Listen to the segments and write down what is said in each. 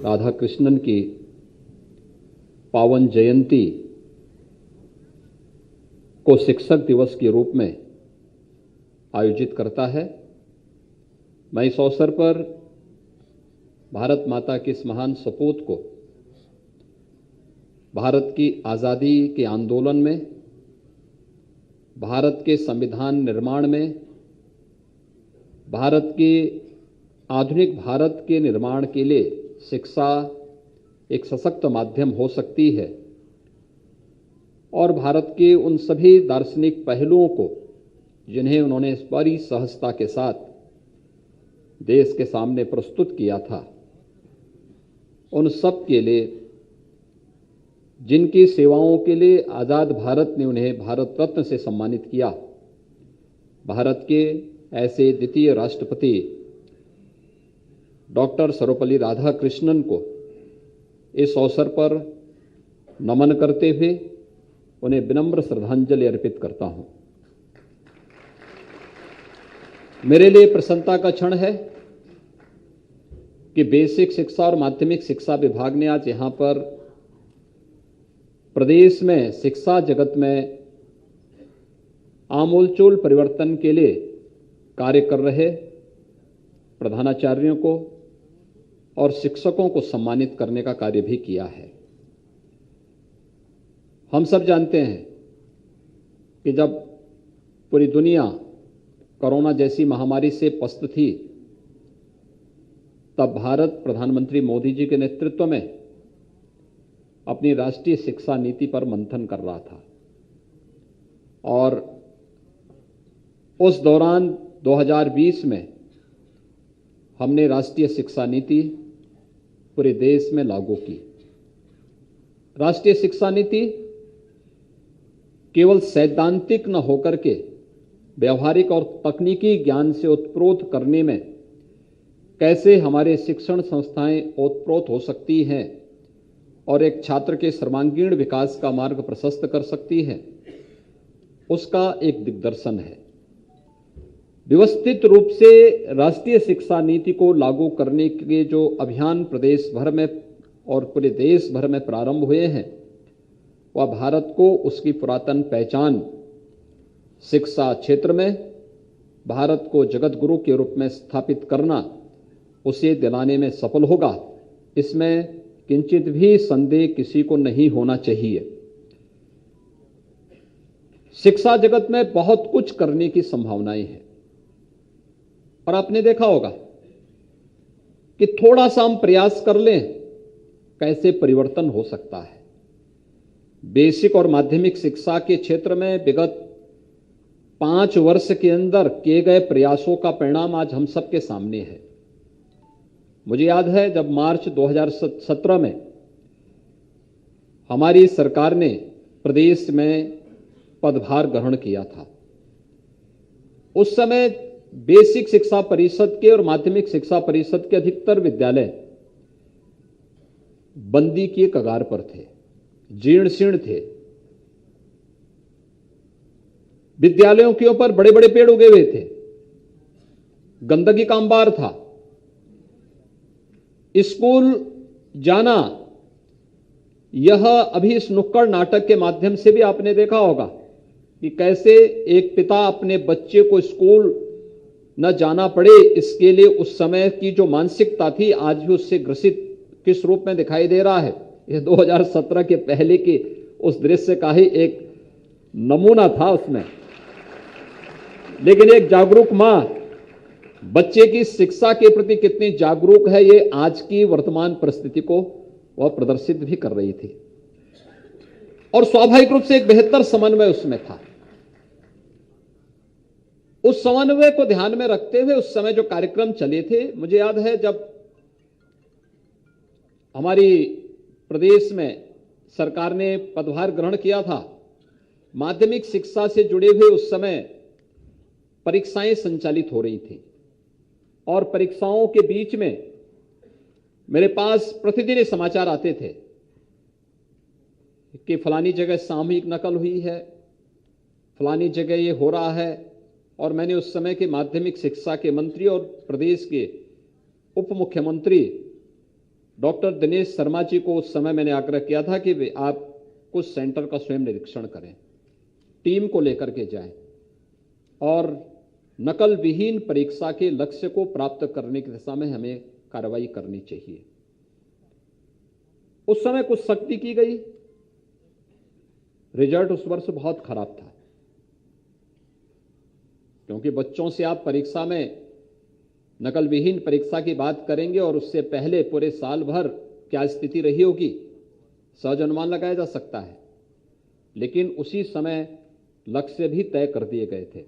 राधा कृष्णन की पावन जयंती को शिक्षक दिवस के रूप में आयोजित करता है। मैं इस अवसर पर भारत माता की इस महान सपूत को भारत की आज़ादी के आंदोलन में, भारत के संविधान निर्माण में, भारत के आधुनिक भारत के निर्माण के लिए शिक्षा एक सशक्त माध्यम हो सकती है और भारत के उन सभी दार्शनिक पहलुओं को जिन्हें उन्होंने बड़ी सहजता के साथ देश के सामने प्रस्तुत किया था, उन सब के लिए, जिनकी सेवाओं के लिए आज़ाद भारत ने उन्हें भारत रत्न से सम्मानित किया, भारत के ऐसे द्वितीय राष्ट्रपति डॉक्टर सर्वपल्ली राधाकृष्णन को इस अवसर पर नमन करते हुए उन्हें विनम्र श्रद्धांजलि अर्पित करता हूं। मेरे लिए प्रसन्नता का क्षण है कि बेसिक शिक्षा और माध्यमिक शिक्षा विभाग ने आज यहां पर प्रदेश में शिक्षा जगत में आमूलचूल परिवर्तन के लिए कार्य कर रहे प्रधानाचार्यों को और शिक्षकों को सम्मानित करने का कार्य भी किया है। हम सब जानते हैं कि जब पूरी दुनिया कोरोना जैसी महामारी से पस्त थी, तब भारत प्रधानमंत्री मोदी जी के नेतृत्व में अपनी राष्ट्रीय शिक्षा नीति पर मंथन कर रहा था और उस दौरान 2020 में हमने राष्ट्रीय शिक्षा नीति पूरे देश में लागू की। राष्ट्रीय शिक्षा नीति केवल सैद्धांतिक न होकर के व्यवहारिक और तकनीकी ज्ञान से ओतप्रोत करने में कैसे हमारे शिक्षण संस्थाएं ओतप्रोत हो सकती हैं और एक छात्र के सर्वांगीण विकास का मार्ग प्रशस्त कर सकती है, उसका एक दिग्दर्शन है। व्यवस्थित रूप से राष्ट्रीय शिक्षा नीति को लागू करने के जो अभियान प्रदेश भर में और पूरे देश भर में प्रारंभ हुए हैं, वह भारत को उसकी पुरातन पहचान शिक्षा क्षेत्र में भारत को जगत गुरु के रूप में स्थापित करना, उसे दिलाने में सफल होगा। इसमें किंचित भी संदेह किसी को नहीं होना चाहिए। शिक्षा जगत में बहुत कुछ करने की संभावनाएं हैं और आपने देखा होगा कि थोड़ा सा हम प्रयास कर लें, कैसे परिवर्तन हो सकता है। बेसिक और माध्यमिक शिक्षा के क्षेत्र में विगत 5 वर्ष के अंदर किए गए प्रयासों का परिणाम आज हम सबके सामने है। मुझे याद है जब मार्च 2017 में हमारी सरकार ने प्रदेश में पदभार ग्रहण किया था, उस समय बेसिक शिक्षा परिषद के और माध्यमिक शिक्षा परिषद के अधिकतर विद्यालय बंदी की कगार पर थे, जीर्ण शीर्ण थे। विद्यालयों के ऊपर बड़े बड़े पेड़ उगे हुए थे, गंदगी का अंबार था। स्कूल जाना, यह अभी इस नुक्कड़ नाटक के माध्यम से भी आपने देखा होगा कि कैसे एक पिता अपने बच्चे को स्कूल न जाना पड़े, इसके लिए उस समय की जो मानसिकता थी आज भी उससे ग्रसित किस रूप में दिखाई दे रहा है। यह 2017 के पहले के उस दृश्य का ही एक नमूना था उसमें। लेकिन एक जागरूक मां बच्चे की शिक्षा के प्रति कितनी जागरूक है, ये आज की वर्तमान परिस्थिति को वह प्रदर्शित भी कर रही थी और स्वाभाविक रूप से एक बेहतर समन्वय उसमें था। उस समन्वय को ध्यान में रखते हुए उस समय जो कार्यक्रम चले थे, मुझे याद है जब हमारी प्रदेश में सरकार ने पदभार ग्रहण किया था, माध्यमिक शिक्षा से जुड़े हुए उस समय परीक्षाएं संचालित हो रही थी और परीक्षाओं के बीच में मेरे पास प्रतिदिन ये समाचार आते थे कि फलानी जगह सामूहिक नकल हुई है, फलानी जगह ये हो रहा है। और मैंने उस समय के माध्यमिक शिक्षा के मंत्री और प्रदेश के उप मुख्यमंत्री डॉक्टर दिनेश शर्मा जी को उस समय मैंने आग्रह किया था कि आप कुछ सेंटर का स्वयं निरीक्षण करें, टीम को लेकर के जाएं और नकल विहीन परीक्षा के लक्ष्य को प्राप्त करने की दिशा में हमें कार्रवाई करनी चाहिए। उस समय कुछ सख्ती की गई, रिजल्ट उस वर्ष बहुत खराब था, क्योंकि बच्चों से आप परीक्षा में नकल विहीन परीक्षा की बात करेंगे और उससे पहले पूरे साल भर क्या स्थिति रही होगी सहज अनुमान लगाया जा सकता है। लेकिन उसी समय लक्ष्य भी तय कर दिए गए थे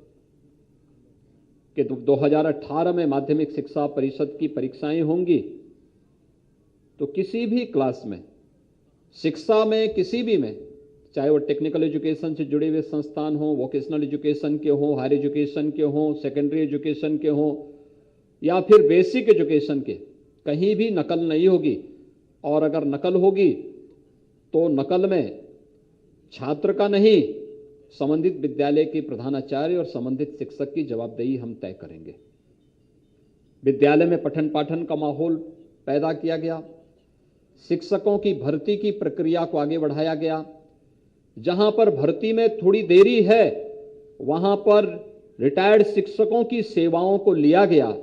कि 2018 में माध्यमिक शिक्षा परिषद की परीक्षाएं होंगी, तो किसी भी क्लास में, शिक्षा में किसी भी में, चाहे वो टेक्निकल एजुकेशन से जुड़े हुए संस्थान हो, वोकेशनल एजुकेशन के हो, हायर एजुकेशन के हो, सेकेंडरी एजुकेशन के हो या फिर बेसिक एजुकेशन के, कहीं भी नकल नहीं होगी। और अगर नकल होगी तो नकल में छात्र का नहीं, संबंधित विद्यालय के प्रधानाचार्य और संबंधित शिक्षक की जवाबदेही हम तय करेंगे। विद्यालय में पठन पाठन का माहौल पैदा किया गया, शिक्षकों की भर्ती की प्रक्रिया को आगे बढ़ाया गया। जहां पर भर्ती में थोड़ी देरी है वहां पर रिटायर्ड शिक्षकों की सेवाओं को लिया गया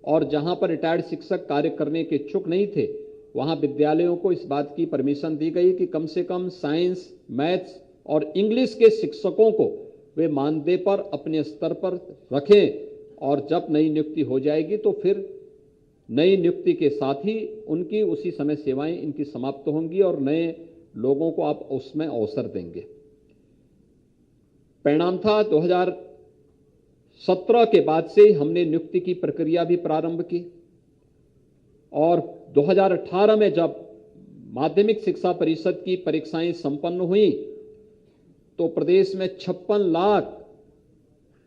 और जहां पर रिटायर्ड शिक्षक कार्य करने के इच्छुक नहीं थे वहां विद्यालयों को इस बात की परमिशन दी गई कि कम से कम साइंस, मैथ्स और इंग्लिश के शिक्षकों को वे मानदेय पर अपने स्तर पर रखें और जब नई नियुक्ति हो जाएगी तो फिर नई नियुक्ति के साथ ही उनकी उसी समय सेवाएं इनकी समाप्त होंगी और नए लोगों को आप उसमें अवसर देंगे। परिणाम था 2017 के बाद से हमने नियुक्ति की प्रक्रिया भी प्रारंभ की और 2018 में जब माध्यमिक शिक्षा परिषद की परीक्षाएं संपन्न हुई तो प्रदेश में 56 लाख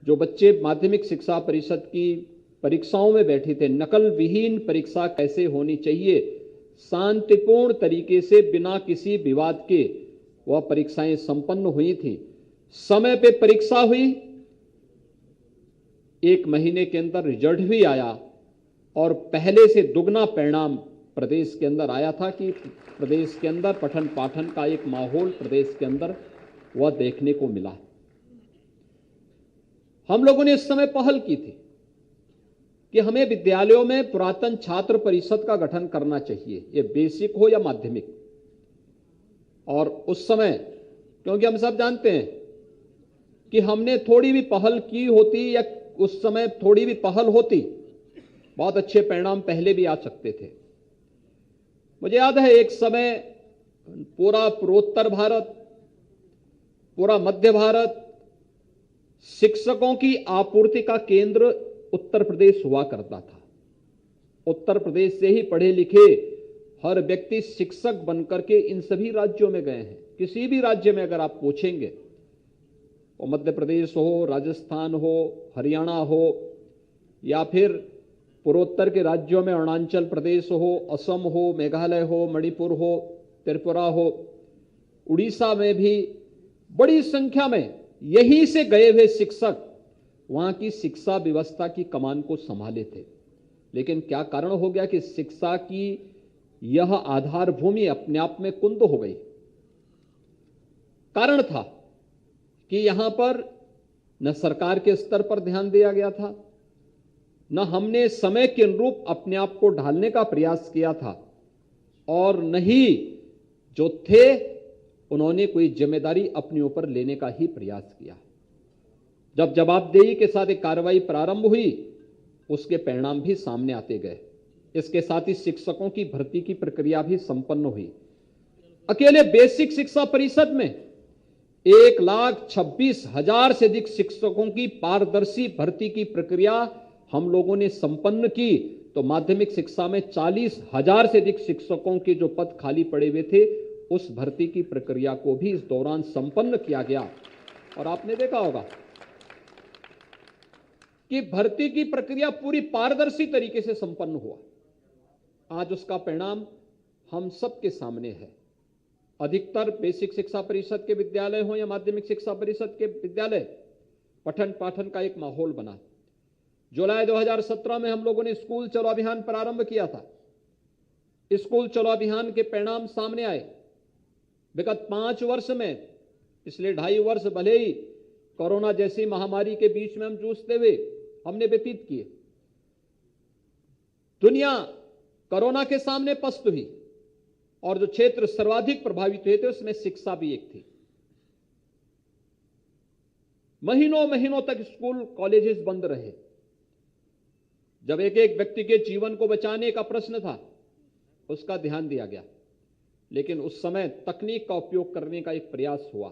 जो बच्चे माध्यमिक शिक्षा परिषद की परीक्षाओं में बैठे थे, नकल विहीन परीक्षा कैसे होनी चाहिए, शांतिपूर्ण तरीके से बिना किसी विवाद के वह परीक्षाएं संपन्न हुई थी। समय पे परीक्षा हुई, 1 महीने के अंदर रिजल्ट भी आया और पहले से दुगना परिणाम प्रदेश के अंदर आया था कि प्रदेश के अंदर पठन पाठन का एक माहौल प्रदेश के अंदर वह देखने को मिला। हम लोगों ने इस समय पहल की थी कि हमें विद्यालयों में पुरातन छात्र परिषद का गठन करना चाहिए, ये बेसिक हो या माध्यमिक। और उस समय, क्योंकि हम सब जानते हैं कि हमने थोड़ी भी पहल की होती या उस समय थोड़ी भी पहल होती, बहुत अच्छे परिणाम पहले भी आ सकते थे। मुझे याद है एक समय पूरा पूर्वोत्तर भारत, पूरा मध्य भारत शिक्षकों की आपूर्ति का केंद्र उत्तर प्रदेश हुआ करता था। उत्तर प्रदेश से ही पढ़े लिखे हर व्यक्ति शिक्षक बनकर के इन सभी राज्यों में गए हैं। किसी भी राज्य में अगर आप पूछेंगे, वो मध्य प्रदेश हो, राजस्थान हो, हरियाणा हो या फिर पूर्वोत्तर के राज्यों में अरुणाचल प्रदेश हो, असम हो, मेघालय हो, मणिपुर हो, त्रिपुरा हो, उड़ीसा में भी बड़ी संख्या में यहीं से गए हुए शिक्षक वहां की शिक्षा व्यवस्था की कमान को संभाले थे। लेकिन क्या कारण हो गया कि शिक्षा की यह आधार भूमि अपने आप में कुंद हो गई। कारण था कि यहां पर न सरकार के स्तर पर ध्यान दिया गया था, न हमने समय के अनुरूप अपने आप को ढालने का प्रयास किया था और न ही जो थे उन्होंने कोई जिम्मेदारी अपने ऊपर लेने का ही प्रयास किया। जब जवाबदेही के साथ एक कार्रवाई प्रारंभ हुई, उसके परिणाम भी सामने आते गए। इसके साथ ही शिक्षकों की भर्ती की प्रक्रिया भी संपन्न हुई। अकेले बेसिक शिक्षा परिषद में 1,26,000 से अधिक शिक्षकों की पारदर्शी भर्ती की प्रक्रिया हम लोगों ने संपन्न की, तो माध्यमिक शिक्षा में 40,000 से अधिक शिक्षकों के जो पद खाली पड़े हुए थे उस भर्ती की प्रक्रिया को भी इस दौरान संपन्न किया गया। और आपने देखा होगा कि भर्ती की प्रक्रिया पूरी पारदर्शी तरीके से संपन्न हुआ। आज उसका परिणाम हम सबके सामने है। अधिकतर बेसिक शिक्षा परिषद के विद्यालय हो या माध्यमिक शिक्षा परिषद के विद्यालय, पठन पाठन का एक माहौल बना। जुलाई 2017 में हम लोगों ने स्कूल चलो अभियान प्रारंभ किया था स्कूल चलो अभियान के परिणाम सामने आए। विगत 5 वर्ष में, पिछले 2.5 वर्ष भले ही कोरोना जैसी महामारी के बीच में हम जूझते हुए हमने व्यतीत किए, दुनिया कोरोना के सामने पस्त हुई और जो क्षेत्र सर्वाधिक प्रभावित हुए थे उसमें शिक्षा भी एक थी। महीनों महीनों तक स्कूल कॉलेजेस बंद रहे। जब एक एक व्यक्ति के जीवन को बचाने का प्रश्न था, उसका ध्यान दिया गया, लेकिन उस समय तकनीक का उपयोग करने का एक प्रयास हुआ।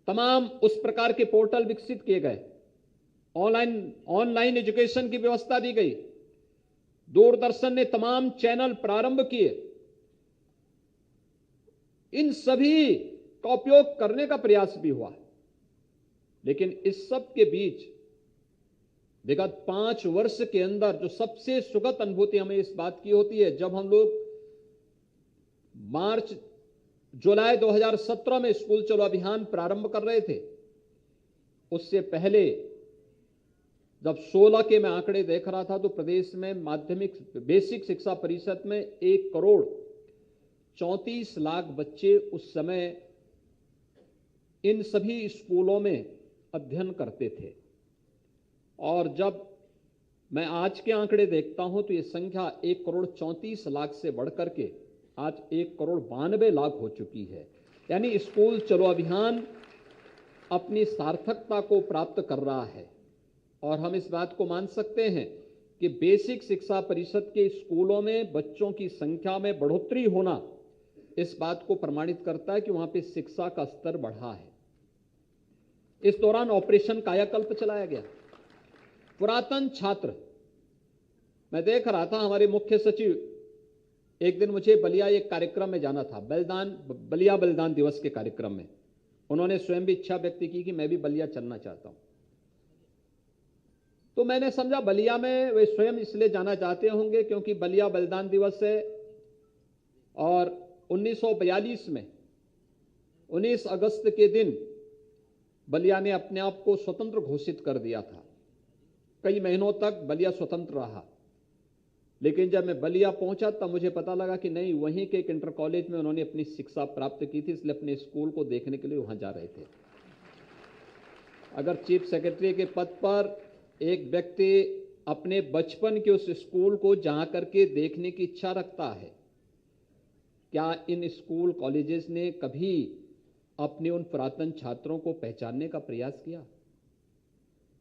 तमाम उस प्रकार के पोर्टल विकसित किए गए, ऑनलाइन एजुकेशन की व्यवस्था दी गई, दूरदर्शन ने तमाम चैनल प्रारंभ किए। इन सभी का उपयोग करने का प्रयास भी हुआ, लेकिन इस सब के बीच विगत 5 वर्ष के अंदर जो सबसे सुखद अनुभूति हमें इस बात की होती है, जब हम लोग जुलाई 2017 में स्कूल चलो अभियान प्रारंभ कर रहे थे, उससे पहले जब 16 के मैं आंकड़े देख रहा था तो प्रदेश में माध्यमिक बेसिक शिक्षा परिषद में 1,34,00,000 बच्चे उस समय इन सभी स्कूलों में अध्ययन करते थे। और जब मैं आज के आंकड़े देखता हूं तो ये संख्या 1,34,00,000 से बढ़कर के आज 1,92,00,000 हो चुकी है। यानी स्कूल चलो अभियान अपनी सार्थकता को प्राप्त कर रहा है और हम इस बात को मान सकते हैं कि बेसिक शिक्षा परिषद के स्कूलों में बच्चों की संख्या में बढ़ोतरी होना इस बात को प्रमाणित करता है कि वहां पे शिक्षा का स्तर बढ़ा है। इस दौरान ऑपरेशन कायाकल्प चलाया गया। पुरातन छात्र, मैं देख रहा था, हमारे मुख्य सचिव, एक दिन मुझे बलिया एक कार्यक्रम में जाना था, बलिया बलिदान दिवस के कार्यक्रम में। उन्होंने स्वयं भी इच्छा व्यक्त की कि मैं भी बलिया चलना चाहता हूं। तो मैंने समझा बलिया में वे स्वयं इसलिए जाना चाहते होंगे क्योंकि बलिया बलिदान दिवस है और 1942 में 19 अगस्त के दिन बलिया ने अपने आप को स्वतंत्र घोषित कर दिया था। कई महीनों तक बलिया स्वतंत्र रहा, लेकिन जब मैं बलिया पहुंचा तब मुझे पता लगा कि नहीं, वहीं के एक इंटर कॉलेज में उन्होंने अपनी शिक्षा प्राप्त की थी, इसलिए अपने स्कूल को देखने के लिए वहां जा रहे थे। अगर चीफ सेक्रेटरी के पद पर एक व्यक्ति अपने बचपन के उस स्कूल को जा करके देखने की इच्छा रखता है, क्या इन स्कूल कॉलेजेस ने कभी अपने उन पुरातन छात्रों को पहचानने का प्रयास किया,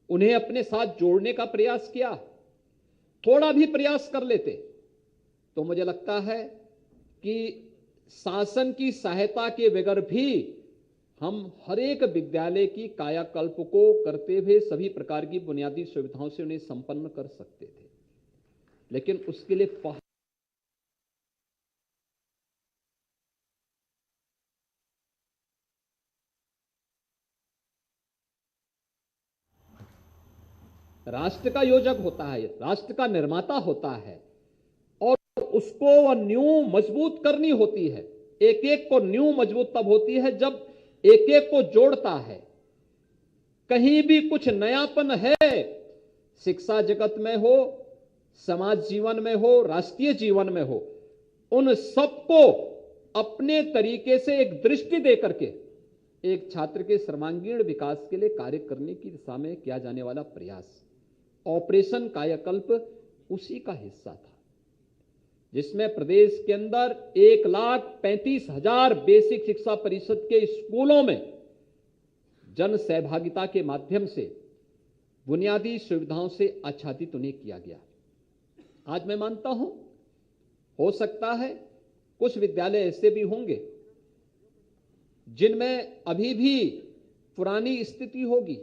उन्हें अपने साथ जोड़ने का प्रयास किया? थोड़ा भी प्रयास कर लेते तो मुझे लगता है कि शासन की सहायता के बगैर भी हम हर एक विद्यालय की कायाकल्प को करते हुए सभी प्रकार की बुनियादी सुविधाओं से उन्हें संपन्न कर सकते थे, लेकिन उसके लिए राष्ट्र का योजक होता है, राष्ट्र का निर्माता होता है और उसको वह नींव मजबूत करनी होती है। एक एक को नींव मजबूत तब होती है जब एक एक को जोड़ता है। कहीं भी कुछ नयापन है, शिक्षा जगत में हो, समाज जीवन में हो, राष्ट्रीय जीवन में हो, उन सबको अपने तरीके से एक दृष्टि देकर के एक छात्र के सर्वांगीण विकास के लिए कार्य करने की दिशा में किया जाने वाला प्रयास, ऑपरेशन कायाकल्प उसी का हिस्सा था, जिसमें प्रदेश के अंदर 1,35,000 बेसिक शिक्षा परिषद के स्कूलों में जन सहभागिता के माध्यम से बुनियादी सुविधाओं से आच्छादित उन्हें किया गया। आज मैं मानता हूं, हो सकता है कुछ विद्यालय ऐसे भी होंगे जिनमें अभी भी पुरानी स्थिति होगी,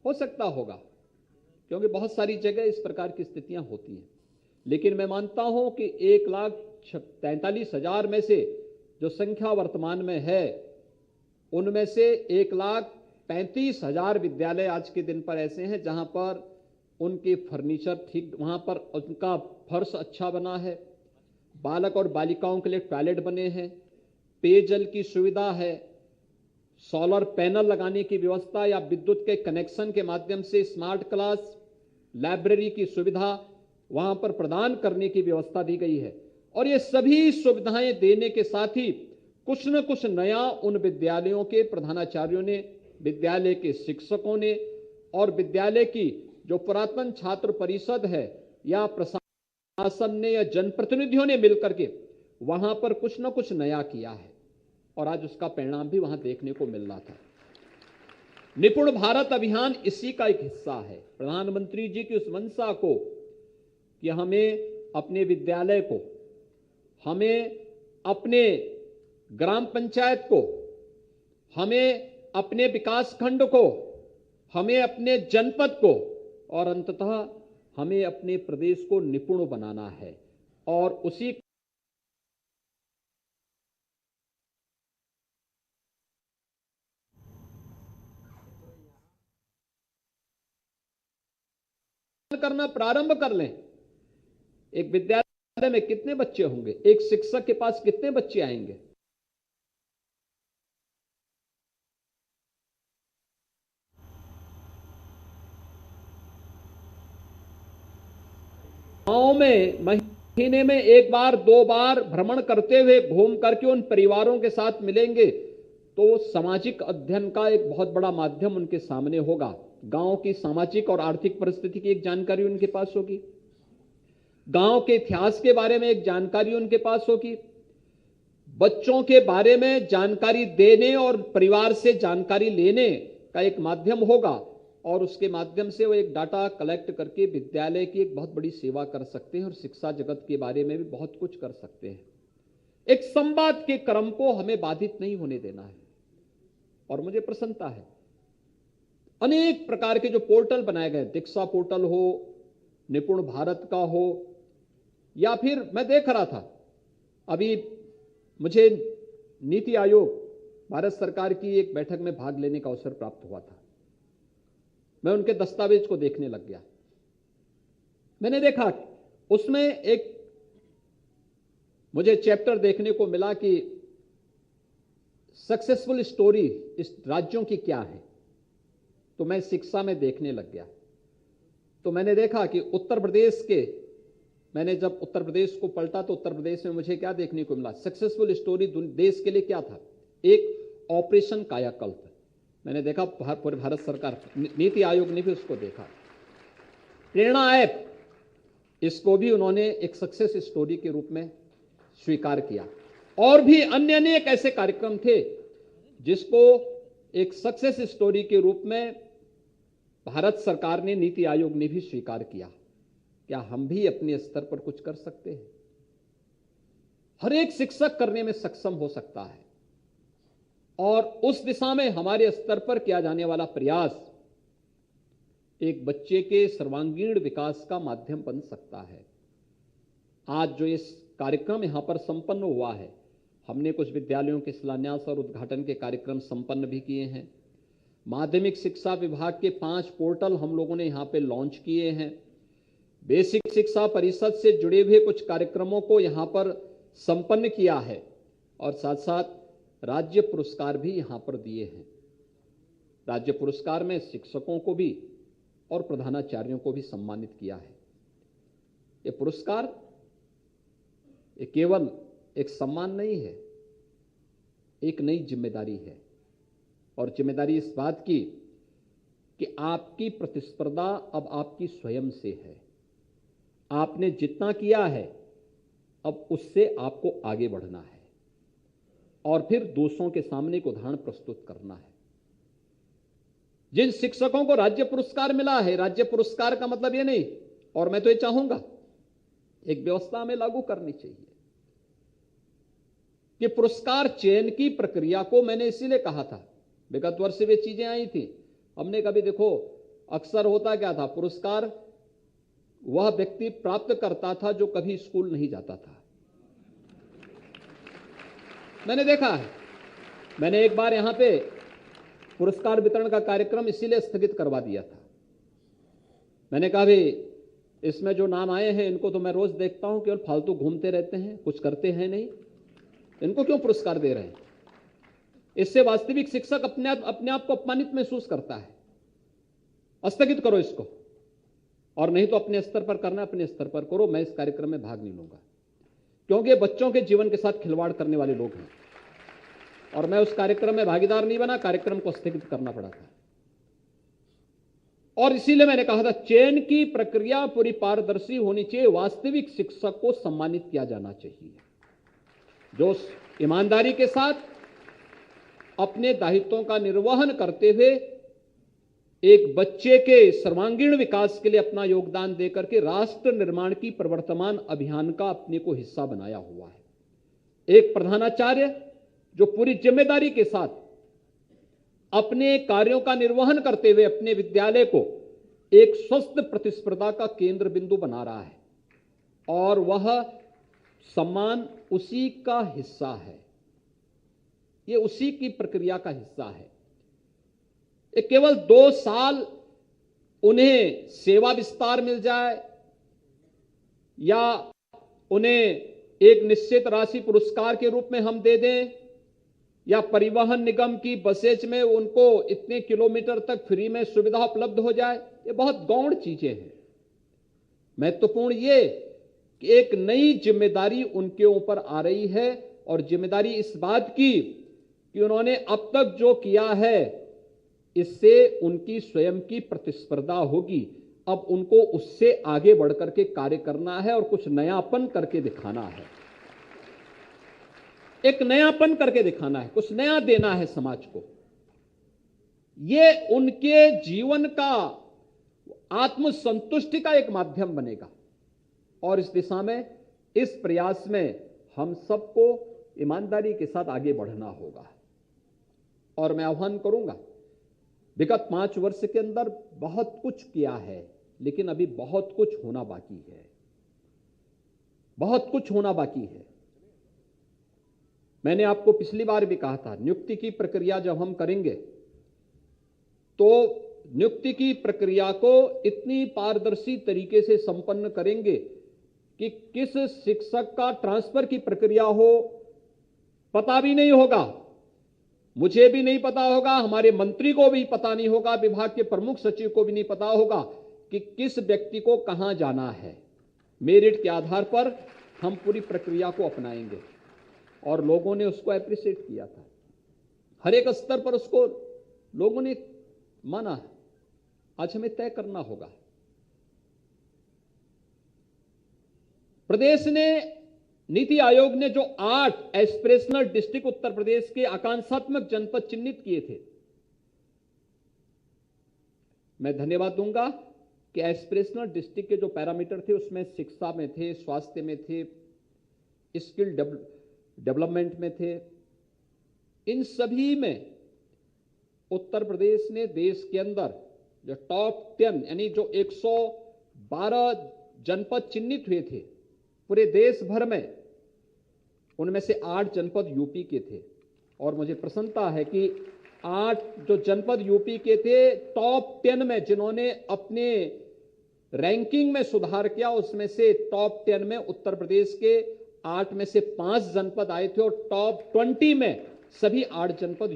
हो सकता होगा, क्योंकि बहुत सारी जगह इस प्रकार की स्थितियां होती हैं। लेकिन मैं मानता हूं कि 1,43,000 में से जो संख्या वर्तमान में है, उनमें से 1,35,000 विद्यालय आज के दिन पर ऐसे हैं जहां पर उनके फर्नीचर ठीक, वहां पर उनका फर्श अच्छा बना है, बालक और बालिकाओं के लिए टॉयलेट बने हैं, पेयजल की सुविधा है, सोलर पैनल लगाने की व्यवस्था या विद्युत के कनेक्शन के माध्यम से स्मार्ट क्लास, लाइब्रेरी की सुविधा, वहां पर प्रदान करने की व्यवस्था दी गई है। और ये सभी सुविधाएं देने के साथ ही कुछ न कुछ नया उन विद्यालयों के प्रधानाचार्यों ने, विद्यालय के शिक्षकों ने और विद्यालय की जो पुरातन छात्र परिषद है या प्रशासन ने या जनप्रतिनिधियों ने मिलकर के वहां पर कुछ न कुछ नया किया है और आज उसका परिणाम भी वहां देखने को मिल रहा था। निपुण भारत अभियान इसी का एक हिस्सा है। प्रधानमंत्री जी की उस मंशा को कि हमें अपने विद्यालय को, हमें अपने ग्राम पंचायत को, हमें अपने विकास खंड को, हमें अपने जनपद को और अंततः हमें अपने प्रदेश को निपुण बनाना है। और उसी करना प्रारंभ कर लें। एक विद्यालय में कितने बच्चे होंगे, एक शिक्षक के पास कितने बच्चे आएंगे। गांव में महीने में एक बार दो बार भ्रमण करते हुए घूम करके उन परिवारों के साथ मिलेंगे तो सामाजिक अध्ययन का एक बहुत बड़ा माध्यम उनके सामने होगा। गांव की सामाजिक और आर्थिक परिस्थिति की एक जानकारी उनके पास होगी, गांव के इतिहास के बारे में एक जानकारी उनके पास होगी, बच्चों के बारे में जानकारी देने और परिवार से जानकारी लेने का एक माध्यम होगा और उसके माध्यम से वो एक डाटा कलेक्ट करके विद्यालय की एक बहुत बड़ी सेवा कर सकते हैं और शिक्षा जगत के बारे में भी बहुत कुछ कर सकते हैं। एक संवाद के क्रम को हमें बाधित नहीं होने देना है और मुझे प्रसन्नता है अनेक प्रकार के जो पोर्टल बनाए गए, दीक्षा पोर्टल हो, निपुण भारत का हो, या फिर मैं देख रहा था अभी मुझे नीति आयोग भारत सरकार की एक बैठक में भाग लेने का अवसर प्राप्त हुआ था। मैं उनके दस्तावेज को देखने लग गया। मैंने देखा उसमें एक मुझे चैप्टर देखने को मिला कि सक्सेसफुल स्टोरी इस राज्यों की क्या है। तो मैं शिक्षा में देखने लग गया तो मैंने देखा कि उत्तर प्रदेश के, मैंने जब उत्तर प्रदेश को पलटा तो उत्तर प्रदेश में मुझे क्या देखने को मिला, सक्सेसफुल स्टोरी देश के लिए क्या था, एक ऑपरेशन कायाकल्प। मैंने देखा पूरे भारत सरकार, नीति आयोग ने भी उसको देखा। प्रेरणा ऐप, इसको भी उन्होंने एक सक्सेस स्टोरी के रूप में स्वीकार किया और भी अन्य अनेक ऐसे कार्यक्रम थे जिसको एक सक्सेस स्टोरी के रूप में भारत सरकार ने, नीति आयोग ने भी स्वीकार किया। क्या हम भी अपने स्तर पर कुछ कर सकते हैं? हर एक शिक्षक करने में सक्षम हो सकता है और उस दिशा में हमारे स्तर पर किया जाने वाला प्रयास एक बच्चे के सर्वांगीण विकास का माध्यम बन सकता है। आज जो इस कार्यक्रम यहां पर संपन्न हुआ है, हमने कुछ विद्यालयों के शिलान्यास और उद्घाटन के कार्यक्रम संपन्न भी किए हैं। माध्यमिक शिक्षा विभाग के 5 पोर्टल हम लोगों ने यहां पे लॉन्च किए हैं। बेसिक शिक्षा परिषद से जुड़े हुए कुछ कार्यक्रमों को यहां पर संपन्न किया है और साथ साथ राज्य पुरस्कार भी यहां पर दिए हैं। राज्य पुरस्कार में शिक्षकों को भी और प्रधानाचार्यों को भी सम्मानित किया है। ये पुरस्कार ये केवल एक सम्मान नहीं है, एक नई जिम्मेदारी है और जिम्मेदारी इस बात की कि आपकी प्रतिस्पर्धा अब आपकी स्वयं से है। आपने जितना किया है अब उससे आपको आगे बढ़ना है और फिर दूसरों के सामने एक उदाहरण प्रस्तुत करना है। जिन शिक्षकों को राज्य पुरस्कार मिला है, राज्य पुरस्कार का मतलब ये नहीं, और मैं तो ये चाहूंगा एक व्यवस्था में लागू करनी चाहिए कि पुरस्कार चयन की प्रक्रिया को, मैंने इसीलिए कहा था, विगत वर्ष वे चीजें आई थी, हमने कभी देखो अक्सर होता क्या था, पुरस्कार वह व्यक्ति प्राप्त करता था जो कभी स्कूल नहीं जाता था। मैंने देखा है, मैंने एक बार यहां पे पुरस्कार वितरण का कार्यक्रम इसीलिए स्थगित करवा दिया था। मैंने कहा भाई इसमें जो नाम आए हैं इनको तो मैं रोज देखता हूं, केवल फालतू घूमते रहते हैं, कुछ करते हैं नहीं, इनको क्यों पुरस्कार दे रहे हैं? इससे वास्तविक शिक्षक अपने आप को अपमानित महसूस करता है। स्थगित करो इसको और नहीं तो अपने स्तर पर करना, अपने स्तर पर करो, मैं इस कार्यक्रम में भाग नहीं लूंगा, क्योंकि बच्चों के जीवन के साथ खिलवाड़ करने वाले लोग हैं। और मैं उस कार्यक्रम में भागीदार नहीं बना, कार्यक्रम को स्थगित करना पड़ा था। और इसीलिए मैंने कहा था, चयन की प्रक्रिया पूरी पारदर्शी होनी चाहिए, वास्तविक शिक्षक को सम्मानित किया जाना चाहिए, जो ईमानदारी के साथ अपने दायित्वों का निर्वहन करते हुए एक बच्चे के सर्वांगीण विकास के लिए अपना योगदान देकर के राष्ट्र निर्माण की प्रवर्तमान अभियान का अपने को हिस्सा बनाया हुआ है। एक प्रधानाचार्य जो पूरी जिम्मेदारी के साथ अपने कार्यों का निर्वहन करते हुए अपने विद्यालय को एक स्वस्थ प्रतिस्पर्धा का केंद्र बिंदु बना रहा है, और वह सम्मान उसी का हिस्सा है, ये उसी की प्रक्रिया का हिस्सा है। ये केवल 2 साल उन्हें सेवा विस्तार मिल जाए या उन्हें एक निश्चित राशि पुरस्कार के रूप में हम दे दें, या परिवहन निगम की बसेज में उनको इतने किलोमीटर तक फ्री में सुविधा उपलब्ध हो जाए, ये बहुत गौण चीजें हैं। महत्वपूर्ण ये कि एक नई जिम्मेदारी उनके ऊपर आ रही है, और जिम्मेदारी इस बात की कि उन्होंने अब तक जो किया है इससे उनकी स्वयं की प्रतिस्पर्धा होगी। अब उनको उससे आगे बढ़कर के कार्य करना है और कुछ नयापन करके दिखाना है, एक नयापन करके दिखाना है, कुछ नया देना है समाज को। ये उनके जीवन का आत्मसंतुष्टि का एक माध्यम बनेगा, और इस दिशा में, इस प्रयास में हम सबको ईमानदारी के साथ आगे बढ़ना होगा। और मैं आह्वान करूंगा, विगत 5 वर्ष के अंदर बहुत कुछ किया है, लेकिन अभी बहुत कुछ होना बाकी है, बहुत कुछ होना बाकी है। मैंने आपको पिछली बार भी कहा था, नियुक्ति की प्रक्रिया जब हम करेंगे तो नियुक्ति की प्रक्रिया को इतनी पारदर्शी तरीके से संपन्न करेंगे कि किस शिक्षक का ट्रांसफर की प्रक्रिया हो पता भी नहीं होगा, मुझे भी नहीं पता होगा, हमारे मंत्री को भी पता नहीं होगा, विभाग के प्रमुख सचिव को भी नहीं पता होगा कि किस व्यक्ति को कहां जाना है। मेरिट के आधार पर हम पूरी प्रक्रिया को अपनाएंगे, और लोगों ने उसको एप्रिशिएट किया था, हर एक स्तर पर उसको लोगों ने माना है। आज हमें तय करना होगा। प्रदेश ने, नीति आयोग ने जो 8 एस्पिरेशनल डिस्ट्रिक्ट उत्तर प्रदेश के आकांक्षात्मक जनपद चिन्हित किए थे, मैं धन्यवाद दूंगा कि एस्पिरेशनल डिस्ट्रिक्ट के जो पैरामीटर थे उसमें शिक्षा में थे, स्वास्थ्य में थे, स्किल डेवलपमेंट में थे। इन सभी में उत्तर प्रदेश ने देश के अंदर जो टॉप 10 यानी जो 112 जनपद चिन्हित हुए थे पूरे देश भर में, उनमें से 8 जनपद यूपी के थे। और मुझे प्रसन्नता है कि 8 जो जनपद यूपी के थे, टॉप 10 में जिन्होंने अपने रैंकिंग में सुधार किया, उसमें से टॉप 10 में उत्तर प्रदेश के 8 में से 5 जनपद आए थे, और टॉप 20 में सभी 8 जनपद।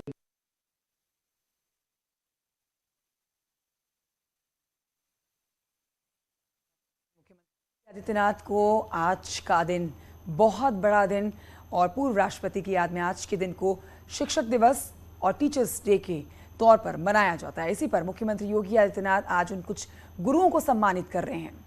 मुख्यमंत्री आदित्यनाथ को आज का दिन बहुत बड़ा दिन, और पूर्व राष्ट्रपति की याद में आज के दिन को शिक्षक दिवस और टीचर्स डे के तौर पर मनाया जाता है। इसी पर मुख्यमंत्री योगी आदित्यनाथ आज उन कुछ गुरुओं को सम्मानित कर रहे हैं।